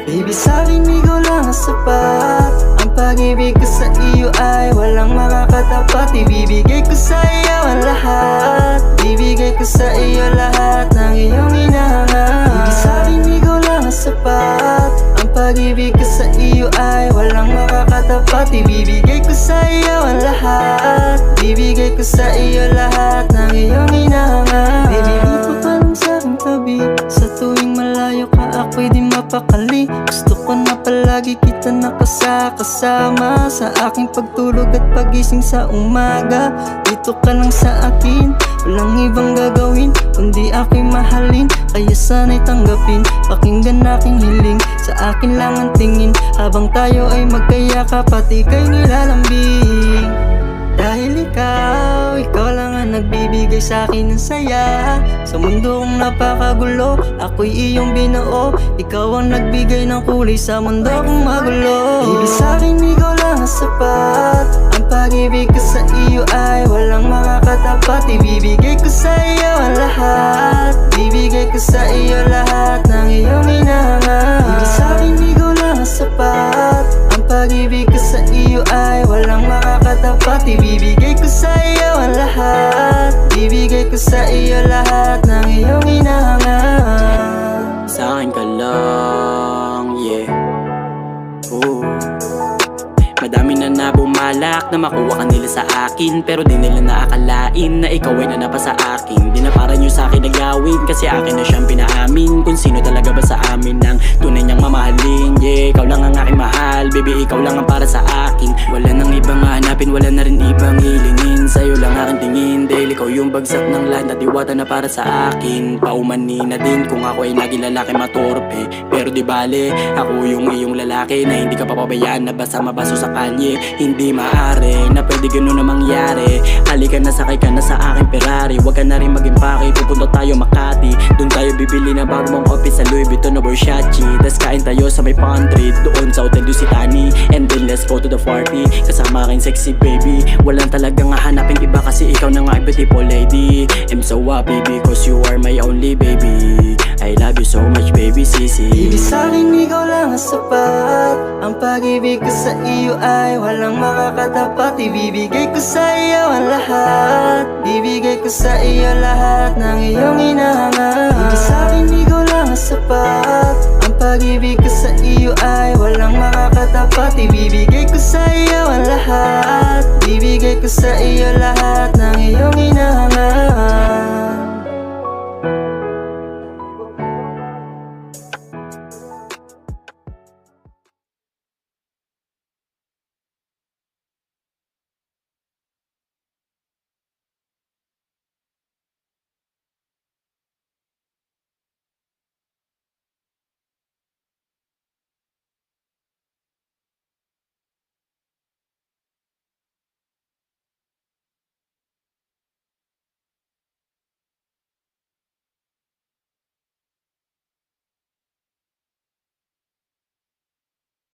Baby, sa'kin ikaw lang ang sapat. Ang pag-ibig ko sa iyo ay walang makakatapat. Ibibigay ko sa iyo ang lahat. Ibibigay ko sa iyo lahat ng iyong hinahanap. Baby, sa'kin ikaw lang ang sapat. Ang pag-ibig ko sa iyo ay walang makakatapat. Ibibigay ko sa iyo ang lahat. Ibibigay ko sa iyo lahat ng iyong hinahanap. Baby, dito ka lang sa'king tabi. Sa tuwing malayo ka ako'y di mapakali. Gusto ko na palagi kita nakasama sa aking pagtulog at pagising sa umaga. Dito ka lang sa akin, walang ibang gagawin kundi ako'y mahalin. Kaya sana'y tanggapin, pakinggan aking hiling. Sa akin lang ang tingin habang tayo ay magkayakap at ika'y nilalambing. Dahil ikaw lang ang nagbibigay sa'kin ng saya. Sa mundo kong napakagulo, ako'y iyong binuo. Ikaw ang nagbigay ng kulay sa mundo kong magulo. Baby, sa'kin ikaw lang ang sapat. Ang pag-ibig ko sa iyo ay walang makakatapat. Ibibigay ko sa iyo ang lahat. Ibibigay ko sa iyo lahat ng iyong hinahanap. Baby, sa'kin ikaw lang ang sapat. Ang pag-ibig ko sa iyo ay walang makakatapat. Ibibigay ko sa iyo ang lahat. Ibibigay ko sa iyo lahat ng iyong hinahanap. Sa'kin ka lang, yeah. Ooh. Madami na nabumalak na makuha ka nila sa akin, pero di nila naakalain na ikaw ay nanapa sa akin. Di na para nyo sa akin nagawin, kasi akin na siyang pinaamin kung sino talaga ba sa amin ang tunay niyang mamahalin. Yeah, ikaw lang ang aking mahal, baby, ikaw lang ang para sa akin. Wala nang ibang hanapin, wala na rin ibang hilingin. Sa'yo lang aking tingin, dahil ikaw yung bagsak ng lahat na diwata na para sa akin. Paumani na din kung ako ay naging lalaki matorpe, pero di bale, ako yung iyong lalaki na hindi ka papabayaan na basta mabaso sa kalye. Hindi maaari na pwede ganun na mangyari. Halika na, sakay ka na sa aking Ferrari. Huwag ka na rin mag-impake, pupunta tayo Makati. Doon tayo bibili ng bago mong office sa Louis Vuitton o Versace. Tas kain tayo sa may pantry doon sa Hotel Lusitani. And then let's go to the party kasama aking sexy baby. Walang talagang hahanapin iba kasi ikaw na nga beautiful lady. I'm so happy because you are my only baby. I love you so much baby, sisi. Baby, sa'kin ikaw lang ang sapat. Ang pag-ibig ko sa iyo ay walang makakatapat. Ibibigay ko sa iyo ang lahat. Ibibigay ko sa iyo lahat ng iyong hinahanap. Baby, sa'kin ikaw lang ang sapat. Ang pag-ibig ko sa iyo ay walang makakatapat. Ibibigay ko sa iyo ang lahat. Ibibigay ko sa iyo lahat ng iyong hinahanap.